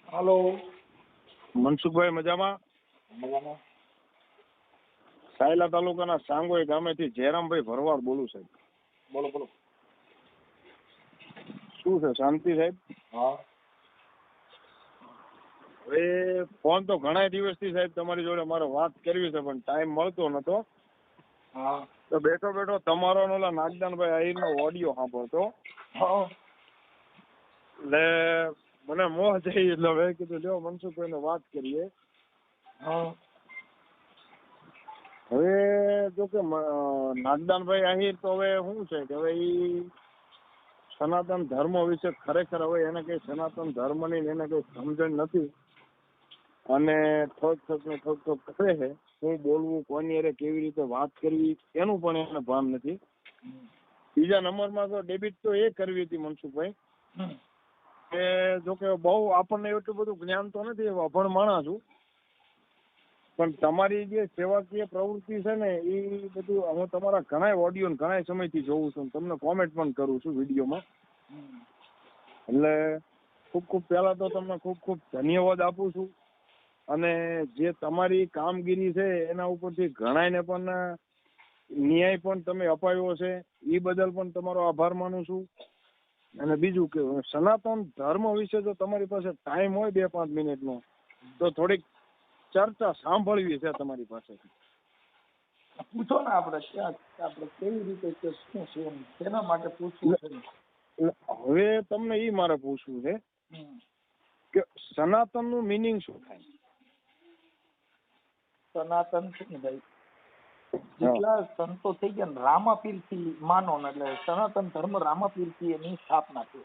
હાલો મનસુખભાઈ મજામાં? મજામાં. સાયલા તાલુકાના સાંગોઈ ગામેથી જયરામભાઈ ભરવાડ બોલું સાહેબ. બોલો બોલો. શું છે, શાંતિ સાહેબ? હા હવે ફોન તો ઘણા દિવસથી સાહેબ તમારી જોડે મારે વાત કરવી છે પણ ટાઈમ મળતો નતો. હા તો બેઠો બેઠો તમારો ને ઓલા નાગદાનભાઈ આહિરનો ઓડિયો સાંભળતો હા એટલે મને મોહ જઈ એટલે હવે કીધું લ્યો મનસુખભાઈને વાત કરીએ. હા હવે જો કે નાગદાનભાઈ આહિર તો હવે શું છે કે હવે ઈ સનાતન ધર્મ વિશે ખરેખર હવે એને કઈ સનાતન ધર્મની એને કઈ સમજણ નથી અને ઠોક કરે છે. શું બોલવું, કોની હારે કેવી રીતે વાત કરવી એનું પણ એને ભાન નથી. બીજા નંબરમાં તો ડેબિટ તો એ કરવી હતી મનસુખભાઈ કે જો કે બહુ આપણને એટલું બધું જ્ઞાન તો નથી, અભણ માણસ છું, પણ તમારી જે સેવાકીય પ્રવૃત્તિ છે ને એ બધું હું તમારા ઘણા ઓડિયો ઘણા સમયથી જોઉં છું, તમને કોમેન્ટ પણ કરું છું વિડીયોમાં. એટલે ખૂબ ખૂબ પહેલા તો તમને ખૂબ ખૂબ ધન્યવાદ આપું છું અને જે તમારી કામગીરી છે એના ઉપરથી ઘણાને પણ ન્યાય પણ તમે અપાયો છે એ બદલ પણ તમારો આભાર માનું છું. અને બીજું કે સનાતન ધર્મ વિશે જો તમારી પાસે ટાઈમ હોય 2-5 મિનિટનો તો થોડીક ચર્ચા સાંભળવી છે તમારી પાસે. પૂછો ને આપણે કેવી રીતે કે શું છે તેના માટે પૂછવું છે. હવે તમને એ મારે પૂછવું છે કે સનાતન નું મિનિંગ શું થાય? સનાતન છે ને ભાઈ, જેટલા સંતો થઈ ગયા ને રામાપીર થી માનો ને એટલે સનાતન ધર્મ રામાપીર થી એની સ્થાપના છે.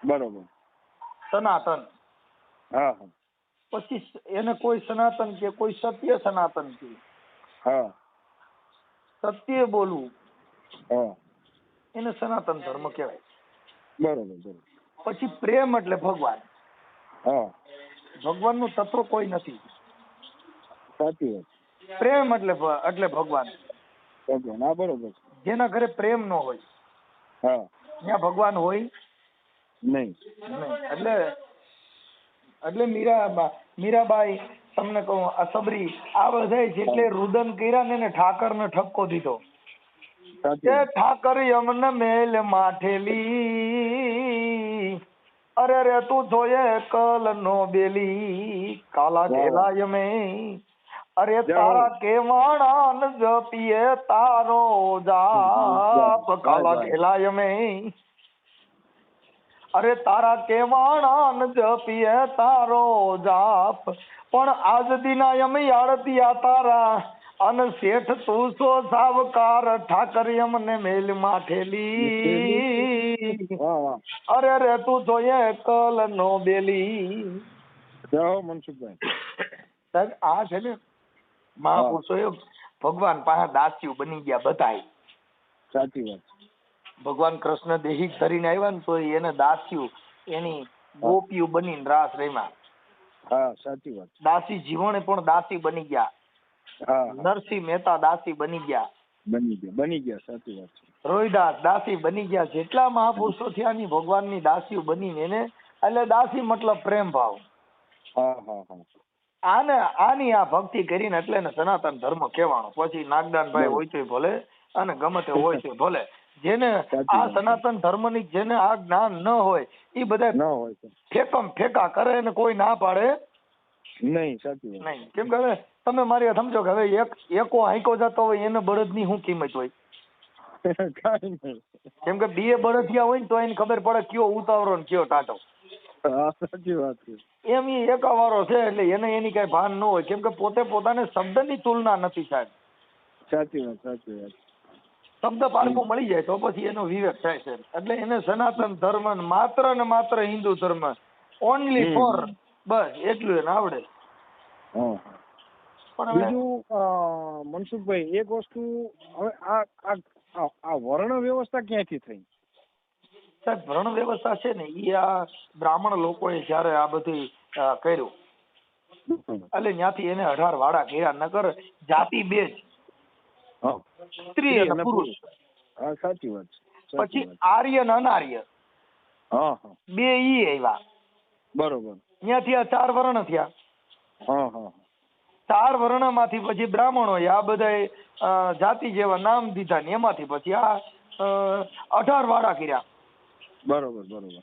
બરોબર. સનાતન. હા હા. પછી એને કોઈ સનાતન કે કોઈ સત્ય સનાતન કે. હા. સત્ય બોલવું. હા. એને સનાતન ધર્મ કહેવાય. બરોબર બરોબર. પછી પ્રેમ એટલે ભગવાન. હા. ભગવાન નું તત્વ કોઈ નથી. સાચી વાત. પ્રેમ એટલે ભગવાન. ભગવાન, હા બરોબર. જેના ઘરે પ્રેમ ન હોય હા ત્યાં ભગવાન હોય નહીં. એટલે મીરાબાઈ તમને કહું, આ સબરી આ બધા જેટલે રુદન કર્યા ને ઠાકર ને ઠપકો દીધો કે ઠાકર યમને મેલ માઠેલી, અરે રે તું જોયે કલ નો બેલી કાલા ઘેલા યમે, અરે તારા કેવાણા જપીએ તારો જાપ કાલા ઘેલા યમે, અરે તારા કેવાણા જપીએ તારો જાપ, પણ આજ દિના યમ આળતિયા તારા અન શેઠ તું સો સાવકાર ઠાકર યમને મેલ માઠેલી, અરે રે તું જોઈએ કલ નો બેલી. મનસુખભાઈ સાહેબ આ છે ને મહાપુરુષો ભગવાન પાસે દાસ્યું બની ગયા બધાય. સાચી વાત. ભગવાન કૃષ્ણ દેહિક ધરીને આવ્યા ને તો એને દાસ્યું એની ગોપીઓ બનીને રાસ રમ્યા. હા સાચી વાત. દાસી જીવણે પણ દાસી બની ગયા. નરસિંહ મહેતા દાસી બની ગયા. બની ગયા સાચી વાત. રોહિદાસ દાસી બની ગયા. જેટલા મહાપુરુષો થયા ની ભગવાનની દાસીઓ બનીને એને એટલે દાસી મતલબ પ્રેમ ભાવ. આની આ ભક્તિ કરીને એટલે એને સનાતન ધર્મ કહેવાનો. પછી નાગદાનભાઈ હોય તો ભલે અને ગમે તે હોય તો ભલે, જેને આ સનાતન ધર્મ ની જેને આ જ્ઞાન ન હોય એ બધા ફેકમ ફેકા કરે ને કોઈ ના પાડે નહીં. સાચી વાત. નહીં. કેમ કે તમે મારી સમજો કે હવે એકો હાંકો જતો હોય એને બળદ ની શું કિંમત હોય? કેમ કે બે બળદિયા હોય ને તો એને ખબર પડે કયો ઉતાવળો ને કયો ટાટો. સાચી વાત છે. એમ એ એકાવારો છે એટલે એને એની કઈ ભાન ન હોય, કેમ કે પોતે પોતાને શબ્દની તુલના નથી સાહેબ. સાચી વાત. સાચી વાત. શબ્દ પારખું મળી જાય તો પછી એનો વિવેક થાય છે. એટલે એને સનાતન ધર્મ માત્ર ને માત્ર હિન્દુ ધર્મ ઓનલી ફોર બસ એટલું એને આવડે. બીજું મનસુખભાઈ એક વસ્તુ, હવે આ વર્ણ વ્યવસ્થા ક્યાંથી થઈ? સાહેબ વર્ણ વ્યવસ્થા છે ને એ આ બ્રાહ્મણ લોકોએ જયારે આ બધી કર્યું એટલે ત્યાંથી એને 18 વાડા કર્યા. નકર જાતિ બે જ, સ્ત્રી અને પુરુષ. સાચી વાત. પછી આર્ય ને અનાર્ય બે ઈ આવ્યા. બરોબર. ત્યાંથી આ 4 વર્ણ થયા. હા હા 4 વર્ણમાંથી પછી બ્રાહ્મણો આ બધા જાતિ જેવા નામ દીધા ને એમાંથી પછી આ 18 વાળા કર્યા. બરોબર બરોબર.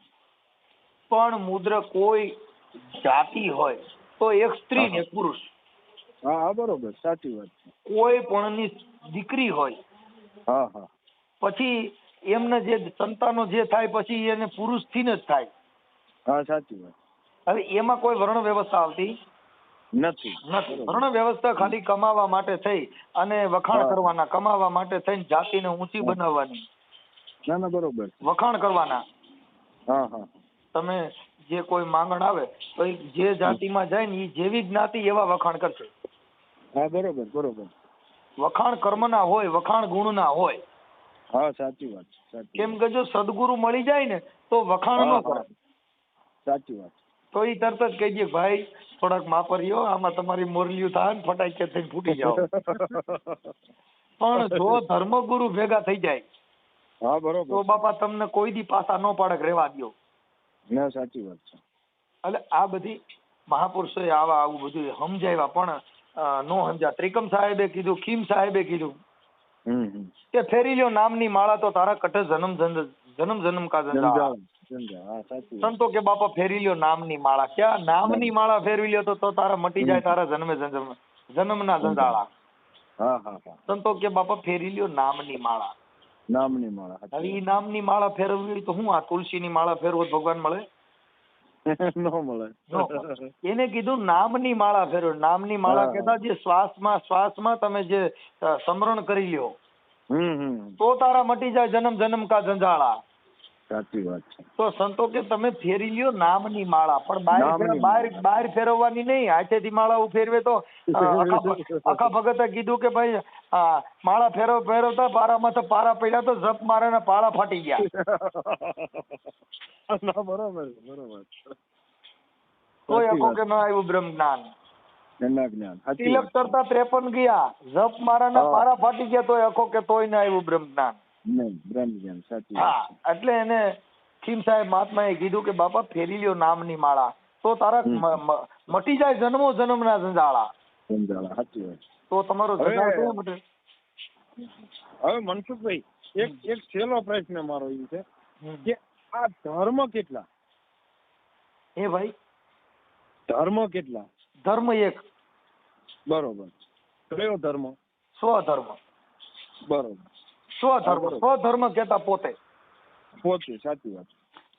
પણ મુદ્ર કોઈ જાતિ હોય તો એક સ્ત્રી ને એક પુરુષ. હા હા બરોબર સાચી વાત છે. કોઈ પણની દીકરી હોય હા હા પછી એમને જે સંતાનો જે થાય પછી એને પુરુષ થી જ થાય. હા સાચી વાત. હવે એમાં કોઈ વર્ણ વ્યવસ્થા આવતી નથી. નથી. વર્ણ વ્યવસ્થા ખાલી કમાવા માટે થઈ અને વખાણ હા. કરવાના, કમાવા માટે થઈને જાતિને ઊંચી હા. બનાવવાની, ના ના બરોબર. વખાણ કરવાના. હા હા તમે જે કોઈ માંગણ આવે તો ઈ જે જાતિમાં જાય ને એ જેવી જ્ઞાતિ એવા વખાણ કરશે. હા બરોબર બરોબર. વખાણ કર્મના હોય, વખાણ ગુણના હોય. હા સાચી વાત સાચી. કેમ કે જો સદગુરુ મળી જાય ને તો વખાણ હા ન કરે. સાચી વાત. તો એ તરત જ કહી દે ભાઈ થોડાક માપર્યો, આમાં તમારી મોરલીયું થાય ને ફટાકે થઈને ફૂટી જાઓ. પણ જો ધર્મગુરુ ભેગા થઈ જાય હા બરોબર. તો બાપા તમને કોઈ દી પાસા ન પાડે કે રહેવા દ્યો. ના સાચી વાત છે. એટલે આ બધી મહાપુરુષોએ આવું બધું સમજાવ્યા પણ નો સમજ્યા. ત્રિકમ સાહેબે કીધું, ખીમ સાહેબે કીધું કે ફેરી લ્યો નામની માળા તો તારા કટે જન્મ જન્મ કા જંજાળ. સંતો કે બાપા ફેરી લ્યો નામની માળા. ક્યાં નામની માળા ફેરવી લ્યો તો તારા મટી જાય તારા જન્મના જંજાળા. હા હા હા. સંતો કે બાપા ફેરી લ્યો નામની માળા. નામની માળા. હવે ઈ નામની માળા ફેરવવી તો હું આ તુલસીની માળા ફેરવો તો ભગવાન મળે? નો મળે. એને કીધું નામની માળા ફેરવો. નામની માળા કહેતા જે શ્વાસમાં તમે જે સમરણ કરી લ્યો તો તારા મટી જાય જન્મ જન્મ કા જંજાળા. સાચી વાત છે. તો સંતો કે તમે ફેરી લ્યો નામની માળા, પણ બહાર ફેરવવાની નહીં. હાથેથી માળા ફેરવે તો આખા ભગતે કીધું કે ભાઈ માળા ફેરવતા પારામાં તો પારા પડ્યા તો જપ મારે ને પાળા ફાટી ગયા. બરોબર બરોબર. તોય આખો કે ન આવ્યું બ્રહ્મ જ્ઞાન. તિલક કરતા 53 ગયા, જપ મારાના પારા ફાટી ગયા તોય આખો કે તોય ન આવ્યું બ્રહ્મ જ્ઞાન. હા, એટલે એને ખીમ સાહેબ મહાત્માએ કીધું કે બાપા ફેરી લ્યો નામની માળા તો તારા મટી જાય જન્મો જન્મના જંજાળા. તો તમારો જંજાળ કેવો મટે? હવે મનસુખભાઈ એક છેલ્લો પ્રશ્ન મારો એ છે કે આ ધર્મ કેટલા? એ ભાઈ ધર્મ કેટલા? ધર્મ એક. બરોબર. કયો ધર્મ? સ્વધર્મ. બરોબર. સ્વધર્મ કેતા પોતે. સાચી વાત.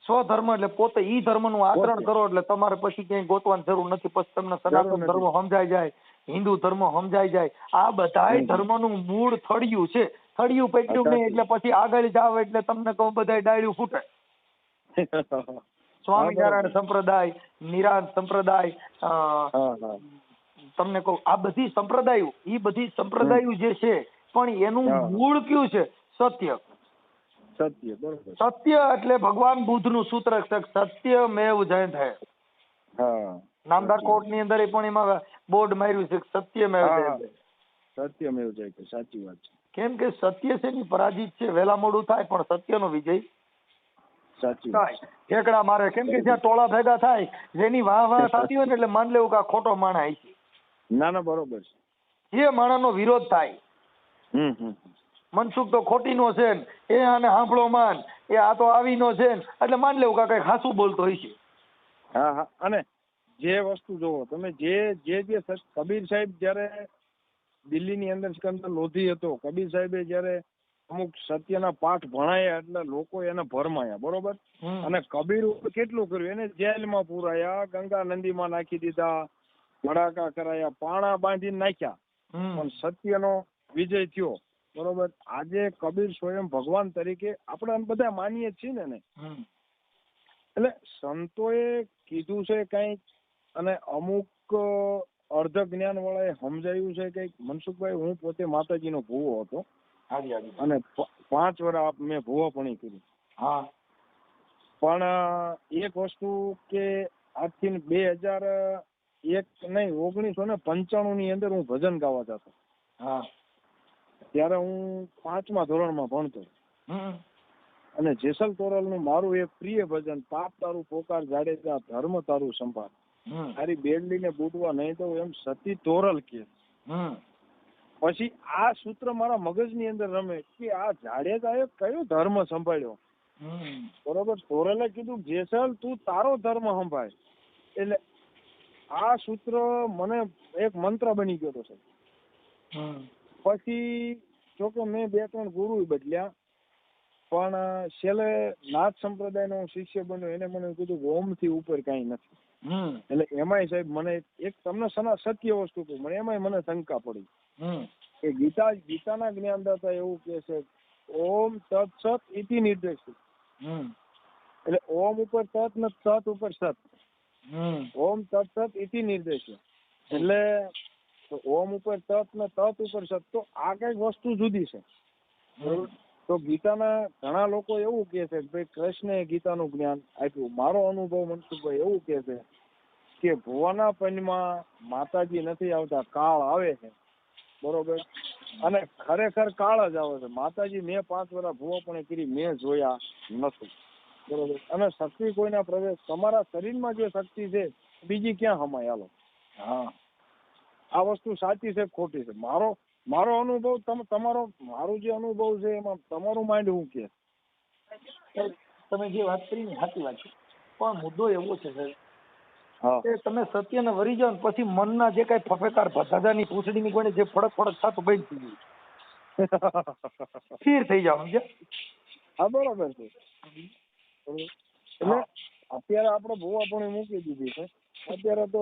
સ્વધર્મ એટલે પોતે ઈ ધર્મ નું આચરણ કરો એટલે તમારે પછી ક્યાંય ગોતવાની જરૂર નથી. પછી તમને સનાતન ધર્મ સમજાઈ જાય, હિન્દુ ધર્મ સમજાઈ જાય. આ બધાય ધર્મ નું મૂળ થળિયું છે. થળિયું પકડ્યું નહીં એટલે પછી આગળ જાવ એટલે તમને કહું બધા ડાળ્યું ફૂટે. સ્વામિનારાયણ સંપ્રદાય, નિરાંત સંપ્રદાય, તમને કહું આ બધી સંપ્રદાયો, ઈ બધી સંપ્રદાયો જે છે પણ એનું મૂળ કયું છે? સત્ય. સત્ય બરોબર. સત્ય એટલે ભગવાન બુદ્ધ નું સૂત્ર સત્યમેવ જયતે. નામદાર કોર્ટ ની અંદર પણ એમાં બોર્ડ માર્યું છે સત્યમેવ જયતે. સત્યમેવ જયતે. સાચી વાત છે. કેમ કે સત્ય છે ની પરાજિત છે, વહેલા મોડું થાય પણ સત્યનો વિજય થાય. ઠેકડા મારે. કેમ કે જ્યાં ટોળા ભેગા થાય જેની વાહ થતી હોય ને એટલે માન લેવું કે આ ખોટો માણસ છે. ના ના બરોબર છે. જે માણસનો વિરોધ થાય મનસુખ તો ખોટી નો છે ને એ આને સાંભળો માન, એ આ તો આવી નો છે ને એટલે માન લેવું કે કઈ ખાસું બોલતો હોય છે. હા હા. અને જે વસ્તુ જોવો તમે જે કબીર સાહેબ જયારે દિલ્હીની અંદર સિકંદર લોધી હતો, કબીર સાહેબે જયારે અમુક સત્યના પાઠ ભણાયા એટલે લોકો એને ભરમાયા. બરોબર. અને કબીર કેટલું કર્યું? એને જેલમાં પુરાયા, ગંગા નદીમાં નાખી દીધા, ભડાકા કરાયા, પાણા બાંધીને નાખ્યા, પણ સત્યનો વિજય થયો. બરોબર. આજે કબીર સ્વયં ભગવાન તરીકે આપણે બધા માનીએ છીએ ને. એટલે સંતોએ કીધું છે કઈક અને અમુક અર્ધ જ્ઞાન વાળાએ સમજાયું છે કઈક. મનસુખભાઈ, હું પોતે માતાજીનો ભૂવો હતો અને 5 વર્ષ મેં ભૂવાપણી કરી. પણ એક વસ્તુ કે આજથી 2001 નહીં 1995 ની અંદર હું ભજન ગાવા જતો. ત્યારે હું 5મા ધોરણમાં ભણતો. અને જેસલ તોરલનું મારું એક પ્રિય ભજન, પાપ તારું પોકાર જાડેજા ધર્મ તારું સંભાળ, તારી બેડલીને બૂટવા નહીં તો એમ સતી તોરલ કે. પછી આ સૂત્ર મારા મગજની અંદર રમે કે આ જાડેજાએ કયો ધર્મ સંભાળ્યો. બરોબર, તોરલે કીધું જેસલ તું તારો ધર્મ સંભાળ. એટલે આ સૂત્ર મને એક મંત્ર બની ગયો હતો. પછી જોકે મેં 2-3 ગુરુ બદલ્યા, પણ છેલ્લે નાથ સંપ્રદાયનો હું શિષ્ય બન્યો. એને મને કીધું કે ઓમ થી ઉપર કઈ નથી. એટલે એમાંય સાહેબ મને એક તમને સત્ય વસ્તુ કહું, મને એમાંય મને શંકા પડી કે ગીતાના જ્ઞાનદાતા એવું કે છે ઓમ તત્સત ઇતિ નિર્દેશિત. એટલે ઓમ ઉપર તત ને તત ઉપર સત. ઓમ તત્સત ઇતિ નિર્દેશિત એટલે ઓમ ઉપર તત ને તત ઉપર સત. તો આ કઈક વસ્તુ જુદી છે. તો ગીતાના ઘણા લોકો એવું કે છે કે ભાઈ કૃષ્ણએ ગીતાનું જ્ઞાન આપ્યું. મારો અનુભવ મનસુખભાઈ એવું કે છે કે ભુવાના પંચમાં માતાજી નથી આવતા, કાળ આવે છે. બરોબર, અને ખરેખર કાળ જ આવે છે. માતાજી મેં 5 વર્ષ ભુવાપણે કરી, મેં જોયા નથી. બરોબર, અને શક્તિ કોઈના પ્રવેશ, તમારા શરીરમાં જે શક્તિ છે બીજી ક્યાં હમાય? હાલો, હા, આ વસ્તુ સાચી છે ખોટી છે? મારો અનુભવ મારું જે અનુભવ છે એમાં તમારું માઇન્ડ શું કે? તમે જે વાત કરી ને સાચી વાત છે, પણ મુદ્દો એવો છે કે તમે સત્યને વરી જાઓ ને પછી મનના જે કઈ ફફેકાર ભદાદાની પૂંછડીની કોઈને જે ફડક ફડક થતું બંધ થઈ ગયું, સ્થિર થઈ જાવ. હા, બરોબર છે. એટલે અત્યારે આપણે ભુવા પણ મૂકી દીધી છે. અત્યારે તો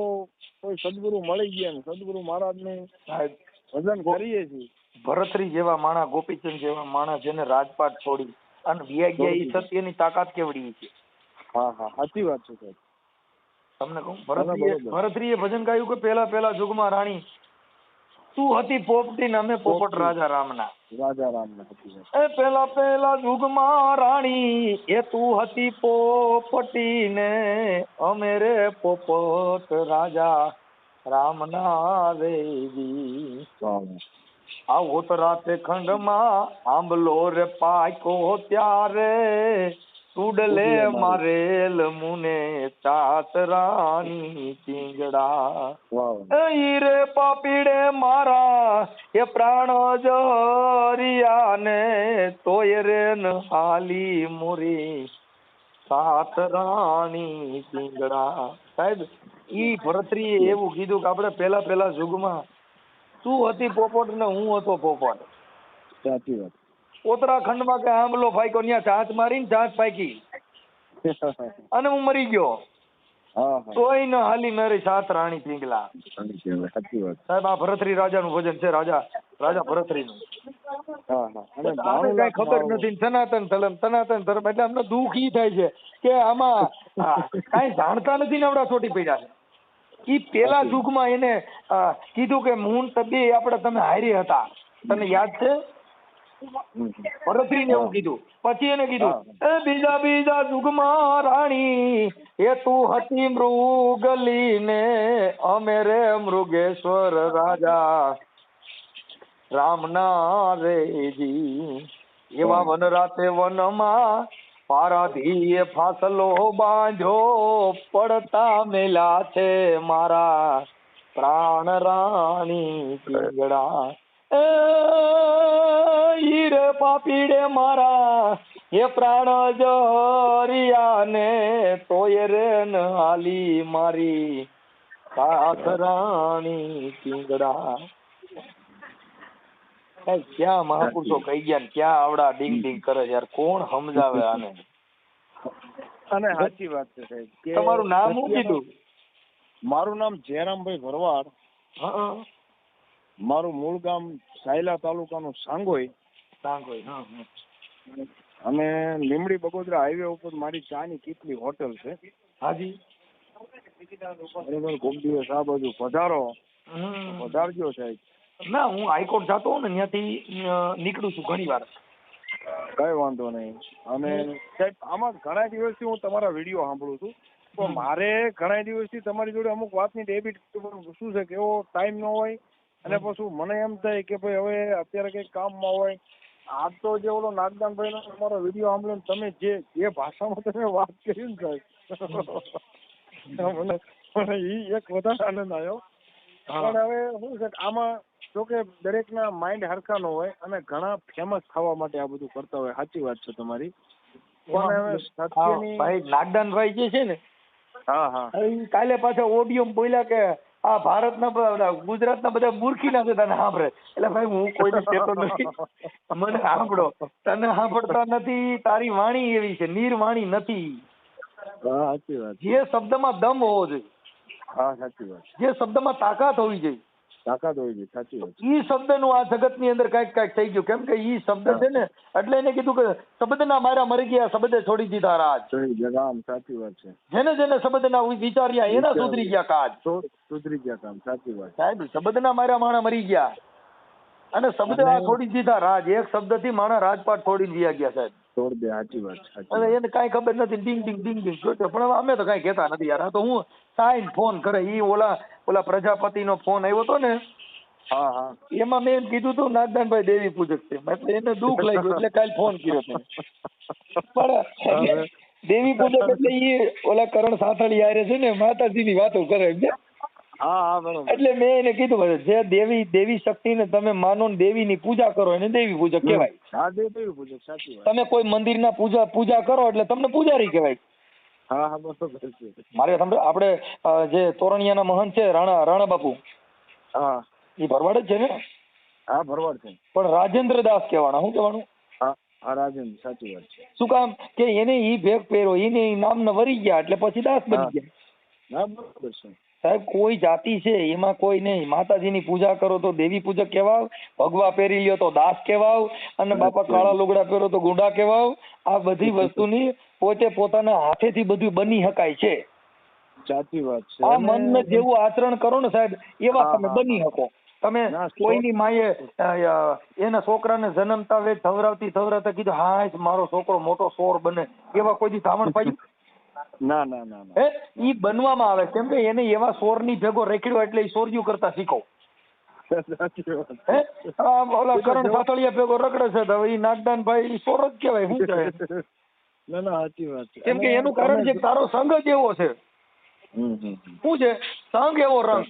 કોઈ સદગુરુ મળી ગયા ને સદગુરુ મહારાજને ભજન કરીએ છીએ. ભરતરી જેવા માણા, ગોપીચંદ જેવા માણા જેને રાજપાટ છોડી અને વ્યા ગયા, એ સત્યની તાકાત કેવડી છે. હા હા, સાચી વાત છે સાહેબ. તમને કહું, ભરતરીએ ભજન ગાયું કે પેલા જુગમાં રાણી તું હતી પોપટી ને અમે પોપટ રાજા રામના. એ પેલા જુગમાં રાણી એ તું હતી પોપટી ને અમે રે પોપટ રાજા રામના રેજી. આવો તો રાતે ખંડમાં આંબલો રે પાકો ત્યારે ઉડલે મારેલ મુને ચાતરાની ચીંગડા. ઈ રે પાપીડે મારા એ પ્રાણ જરિયા ને તોય રે ન હાલી મોરી ચાતરાની ચીંગડા. સાહેબ, ઈ ભરતરીએ એવું કીધું કે આપણે પેલા યુગમાં તું હતી પોપટ ને હું હતો પોપટ. સાચી વાત. ઉત્તરાખંડમાં કે આંબલો ફાયકો, ત્યાં ચાંચ મારીને ચાંચ ફાયકી અને હું મરી ગયો. તોય ન હાલી મારી સાત રાણી પીંગલા. સાહેબ, આ ભરતરી રાજાનું ભજન છે, રાજા ભરતરીનું. કઈ ખબર નથી. સનાતન ધર્મ એટલે અમને દુઃખ ઈ થાય છે કે આમાં કઈ જાણતા નથી ને આવડા ચોટી પડ્યા છે. ઈ પેલા યુગમાં એને કીધું કે હું તબી આપણે તમે હારી હતા, તને યાદ છે? ભરતરીને એવું કીધું. પછી એને કીધું એ બીજા યુગમાં રાણી એ તું હતી મૃગલી ને અમે રે મૃગેશ્વર રાજા રામના રેજી. એવા વન રાતે વનમાં પારાધીએ ફાસલો બાંધ્યો પડતા મેલા છે મારા પ્રાણ રાણી પીંગળા. હીરે પાપીડે મારા એ પ્રાણ જરિયા ને તોય રે ન હાલી મારી સાત રાણી પીંગળા. ક્યાં મહાપુરુષો કહી ગયા ને ક્યાં આવડા ડીંગ ડીંગ કરે યાર, કોણ સમજાવે આને? અને સાચી વાત છે સાહેબ. તમારું નામ શું કીધું? મારું નામ જયરામભાઈ ભરવાડ. મારું મૂળ ગામ સાયલા તાલુકાનું સાંગોઈ. અને લીમડી બગોદરા હાઈવે ઉપર મારી ચાની કીટલી હોટલ છે. હાજી, બરોબર. કોક દિવસ આ બાજુ પધારજો સાહેબ. ના, હું હાઈકોર્ટ જતો હોઉં ને ત્યાંથી નીકળું છું ઘણી વાર. કઈ વાંધો નહીં. અને સાહેબ, આમાં ઘણા દિવસથી હું તમારા વિડીયો સાંભળું છું, તો મારે ઘણા દિવસથી તમારી જોડે અમુક વાતની ડેબિટ શું છે કે એવો ટાઈમ ન હોય, અને પછી મને એમ થાય કે ભાઈ હવે અત્યારે કઈક કામમાં હોય આ તો જે ઓલો નાગદાનભાઈ નો તમારો વિડીયો સાંભળ્યો તમે જે ભાષામાં તમે વાત કરી ને સાહેબ મને ઈ એક વધારે આનંદ આવ્યો. પણ હવે શું છે આમાં જો કે દરેકના માઇન્ડ હરખા ન હોય અને ઘણા ફેમસ થવા માટે આ બધું કરતા હોય. સાચી વાત છે તમારી. પણ હવે સત્યની ભાઈ નાગદાનભાઈ જે છે ને, હા હા કાલે પાછા ઓડિયો બોલ્યા કે આ ભારતના ગુજરાતના બધા મૂર્ખીના છે તને સાંભળે. એટલે ભાઈ હું કોઈને કહેતો નથી, મને સાંભળો. તને સાંભળતા નથી, તારી વાણી એવી છે, નિર્વાણી નથી. હા સાચી વાત. જે શબ્દમાં દમ હોવો જોઈએ, હા સાચી વાત. જે શબ્દમાં તાકાત હોવી જોઈએ, તાકાત હોય છે. સાચી વાત. ઈ શબ્દનું આ જગતની અંદર કાંઈક થઈ ગયું. કેમ કે ઈ શબ્દ છે ને એટલે એને કીધું કે શબ્દના મારા મરી ગયા, શબ્દે છોડી દીધા રાજ. સાચી વાત છે. જેને જેને શબ્દના વિચાર્યા એના સુધરી ગયા કાજ. સુધરી ગયા કામ. સાચી વાત. સાહેબ શબ્દના મારા માણા મરી ગયા અને શબ્દ આ છોડી દીધા રાજ. એક શબ્દથી માણા રાજપાટ છોડીને વ્યા ગયા સાહેબ. છોડ દે. સાચી વાત. અને એને કાંઈ ખબર નથી. ડીંગ ડીંગ ડીંગ ડીંગ જોતો. પણ હવે અમે તો કાંઈ કહેતા નથી યાર. આ તો હું સાઈન ફોન કરે. ઈ ઓલા પ્રજાપતિનો ફોન આવ્યો હતો ને, હા હા એમાં મેં એમ કીધું હતું નાગદાનભાઈ દેવી પૂજક છે. એટલે એને દુઃખ લાગ્યું એટલે કાલ ફોન કર્યો તેને. પણ દેવી પૂજક એટલે ઈ ઓલા કરણ સાથળી હારે છે ને માતાજીની વાતો કરે છે. હા હા બરોબર. એટલે મેં એને કીધું જે દેવી શક્તિને તમે માનો ને દેવીની પૂજા કરો એને દેવી પૂજક કહેવાય. હા દેવી પૂજક. સાચી વાત. તમે કોઈ મંદિરના પૂજા કરો એટલે તમને પૂજારી કહેવાય. હા હા બરોબર છે. મારે આપણે જે તોરણિયાના મહંત છે રાણા બાપુ, હા એ ભરવાડ જ છે ને? હા ભરવાડ છે. પણ રાજેન્દ્ર દાસ કહેવાના. શું કહેવાનું? હા રાજેન્દ્ર. સાચી વાત છે. શું કામ કે એને ઈ ભેગ પહેર્યો, એને નામ વરી ગયા એટલે પછી દાસ બની ગયા. હા બરોબર છે. સાહેબ કોઈ જાતિ છે એમાં કોઈ નહીં. માતાજીની પૂજા કરો તો દેવી પૂજક કહેવાવ, ભગવા પહેરી લ્યો તો દાસ કહેવાવ, અને બાપા કાળા લુગડા પહેરો તો ગુંડા કહેવાવ. આ બધી વસ્તુની પોતે પોતાના હાથેથી બધું બની શકાય છે. સાચી વાત છે. આ મનને જેવું આચરણ કરો ને સાહેબ એવા તમે બની શકો. તમે કોઈની માએ એના છોકરાને જન્મતા વેત થવરાવતા કીધું હા મારો છોકરો મોટો સોર બને, એવા કોઈ દી ધામણ પાડ્યું? ના ના ના. ઈ બનવામાં આવે. કેમ કે એને એવા સોરની ભેગો રેખડ્યો એટલે ઈ સોરિયું કરતા શીખો. ઓલા કરણ સાથળિયા ભેગો રખડે છે તો ઈ નાગદાનભાઈ સોર જ કહેવાય. શું કહેવાય? ના ના સાચી વાત છે. કેમ કે એનું કારણ છે તારો સંઘ જ એવો છે. શું છે? સંઘ એવો રંગ.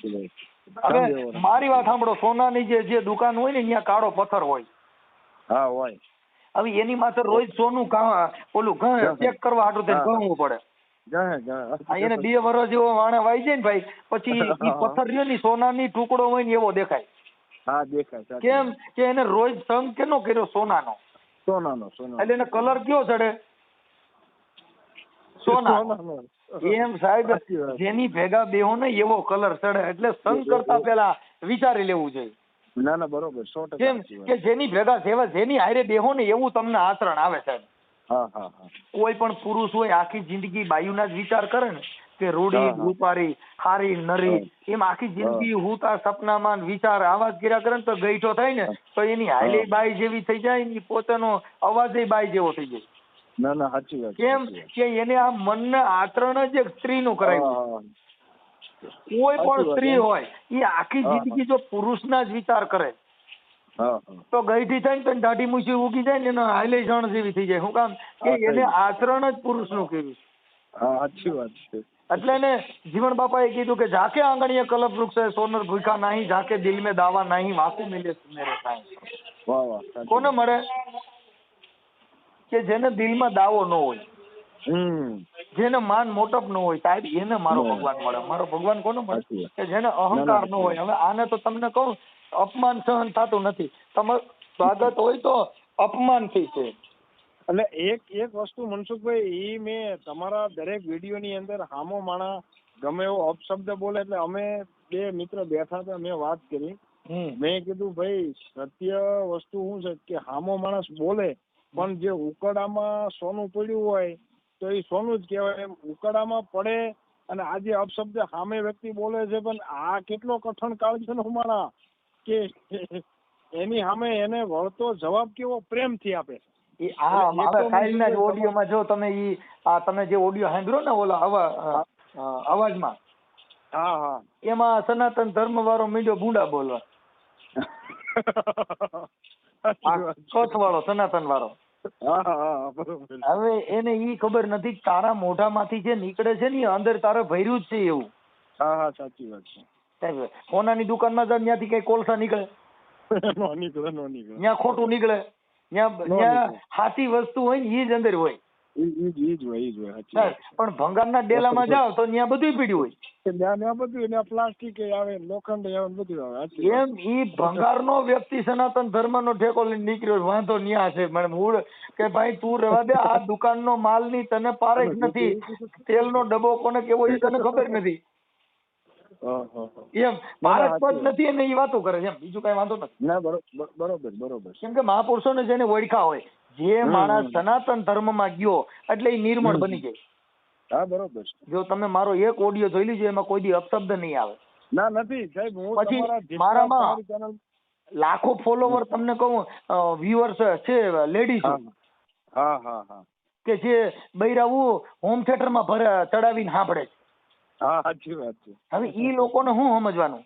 હવે મારી વાત સાંભળો. સોનાની જે દુકાન હોય ને ત્યાં કાળો પથ્થર હોય. હા હોય. હવે એની માથે રોજ સોનું ઓલું ચેક કરવા હાટું થઈને ગણવું પડે. એને 2 વર્ષ જેવો વાણા વાઈ જાય ને ભાઈ પછી ઈ પથ્થર રહ્યો ને સોનાની ટુકડો હોય ને એવો દેખાય. હા દેખાય. કેમ કે એને રોજ સંગ કેનો કર્યો? સોનાનો. એટલે એને કલર કયો ચડે? સોના. એમ સાહેબ જેની ભેગા બેહો ને એવો કલર ચડે. એટલે સંગ કરતા પેલા વિચારી લેવું જોઈએ. ના ના બરોબર. 100% કેમ કે જેની ભેગા જેની હારે બેહો ને એવું તમને આચરણ આવે સાહેબ. કોઈ પણ પુરુષ હોય આખી જિંદગી બાયુના જ વિચાર કરે ને કે રૂડી રૂપારી હારી નરી, એમ આખી જિંદગી હું તાર સપનામાં વિચાર આવા જ કર્યા કરે ને તો ગઈઠો થાય ને તો એની હાલે બાઈ જેવી થઈ જાય ને પોતાનો અવાજ બાઈ જેવો થઈ જાય. ના ના સાચી વાત. કેમ કે એને આ મનને આચરણ જ એક સ્ત્રીનું કરાવ્યું. કોઈ પણ સ્ત્રી હોય એ આખી જિંદગી જો પુરુષના જ વિચાર કરે તો ગઈઠી થાય ને તો દાઢી મૂછી ઉગી જાય ને એનો હાલે જણ જેવી થઈ જાય. શું કામ કે એને આચરણ જ પુરુષનું કર્યું. સાચી વાત છે. એટલે એને જીવન બાપાએ કીધું કે જાકે આંગણીએ કલપ વૃક્ષ સોનર ભૂખા નહીં, જાકે દિલ में दावा नहीं, वाकू मिले मेरे साईं. કોને મળે? કે જેને દિલમાં દાવો ન હોય, જેને માન મોટપ ન હોય સાહેબ એને મારો ભગવાન મળે. મારો ભગવાન કોને મળે? કે જેને અહંકાર ન હોય. હવે આને તો તમને કહું અપમાન સહન થતું નથી. તમારું સ્વાગત હોય તો અપમાન થી છે. એટલે એક વસ્તુ મનસુખભાઈ ઈ મેં તમારા દરેક વિડીયો ની અંદર હામો માણા ગમે એવો અપશબ્દ બોલે એટલે અમે 2 મિત્ર બેઠા હતા મેં વાત કરી. મેં કીધું ભાઈ સત્ય વસ્તુ શું છે કે હામો માણસ બોલે પણ જે ઉકડામાં સોનું પડ્યું હોય તો એ સોનું જ કહેવાય. ઉકડામાં પડે અને આ જે અપશબ્દ સામે વ્યક્તિ બોલે છે પણ આ કેટલો કઠણ કાળ છે ને માણા કે એની સામે એને વળતો જવાબ કેવો પ્રેમથી આપે. કાલના જ ઓડિયોમાં જો તમે તમે જે ઓડિયો સાંભળ્યો ને ઓલા અવાજમાં, એમાં સનાતન ધર્મ વાળો મીડિયો ભૂંડા બોલવા. સાચી વાત છે. કચ્છ વાળો સનાતન વાળો. હા હા બરોબર. હવે એને ઈ ખબર નથી કે તારા મોઢામાંથી જે નીકળે છે ને એ અંદર તારે ભર્યું જ છે એવું. હા હા સાચી વાત છે. સાહેબ સોનાની દુકાનમાં જાય ત્યાંથી કઈ કોલસા નીકળે? નો નીકળે નો નીકળે. ત્યાં ખોટું નીકળે? ત્યાં સાચી વસ્તુ હોય ને એ જ અંદર હોય. ઈ જ હોય સાચી વાત છે. પણ ભંગારના ડેલામાં જાવ તો ત્યાં બધું પડ્યું હોય. ત્યાં બધું એને પ્લાસ્ટિક આવે લોખંડ આવે બધું આવે. સાચી વાત. એમ ઈ ભંગારનો વ્યક્તિ સનાતન ધર્મનો ઠેકો લઈને નીકળ્યો વાંધો ન્યા છે મને મૂળ કે ભાઈ તું રહેવા દે આ દુકાનનો માલની તને પારે જ નથી. તેલનો ડબ્બો કોને કેવો એ તને ખબર નથી. એમ પારક જ નથી અને એ વાતો કરે છે એમ બીજું કઈ વાંધો નથી. ના બરોબર બરોબર. કેમ કે મહાપુરુષોને જેને ઓળખ્યા હોય જે માણસ સનાતન ધર્મમાં ગયો એટલે એ નિર્મળ બની જાય. હા બરોબર. જો તમે મારો એક ઓડિયો જોઈ લીજો એમાં કોઈ દી અપશબ્દ નહીં આવે. ના નથી સાહેબ. હું પછી મારામાં લાખો ફોલોવર તમને કહું વ્યુઅર્સ છે લેડીઝ. હા હા હા. કે જે બૈરાવું હોમ થિયેટર માં ચડાવીને સાંભળે છે. હા સાચી વાત છે. હવે ઈ લોકોને શું સમજવાનું?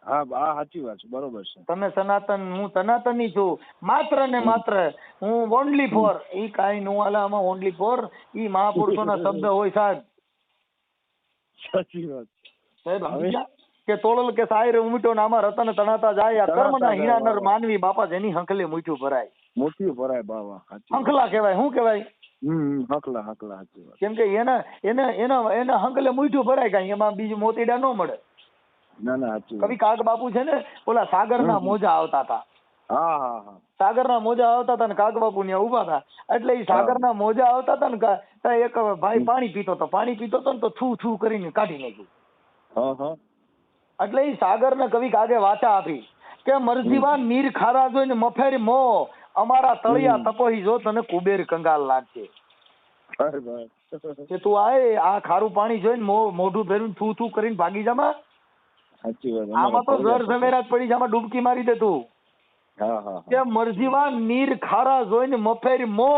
હા હા સાચી વાત છે બરોબર છે. તમે સનાતન હું સનાતની છું માત્ર ને માત્ર હું ઓનલી ફોર ઈ કાઈ નો હાલે આમાં ઓનલી ફોર ઈ મહાપુરુષોના શબ્દ હોય સાહેબ. સાચી વાત સાહેબ કે તોળલ કે સાયર ઉમટો ને આમાં રતન તણાતા જાય આ કર્મના હીરાનર માનવી બાપા જેની હંખલે મૂઠ્યું ભરાય. મૂઠ્યું ભરાય બાવા. હંખલા કહેવાય. શું કહેવાય? હંખલા હંખલા સાચી વાત. કેમ કે એના હંખલે મૂઠ્યું ભરાય કાંઈ એમાં બીજું મોતીડા ન મળે. ના ના સાચી કવિ કાગ બાપુ છે ને ઓલા સાગરના મોજા આવતા હતા. હા હા હા. સાગરના મોજા આવતા હતા ને કાગ બાપુ ત્યાં ઉભા હતા એટલે એ સાગરના મોજા આવતા હતા ને એક ભાઈ પાણી પીતો હતો ને તો થૂ થૂ કરીને કાઢી નાખ્યું. એટલે એ સાગરને કવિ કાગે વાચા આપી કે મરજીવાન નીર ખારા જોઈને મફેરી મો અમારા તળિયા તપોહી જો તને કુબેર કંગાલ લાગશે. કે તું આ ખારું પાણી જોઈને મોઢું ફેરવીને થૂ થૂ કરીને ભાગી જામાં. આમાં તો ઘર ઝવેરાત પડી જામાં ડૂબકી મારી દે તું. કે મરજીવાન નીર ખારા જોઈને મફેરી મો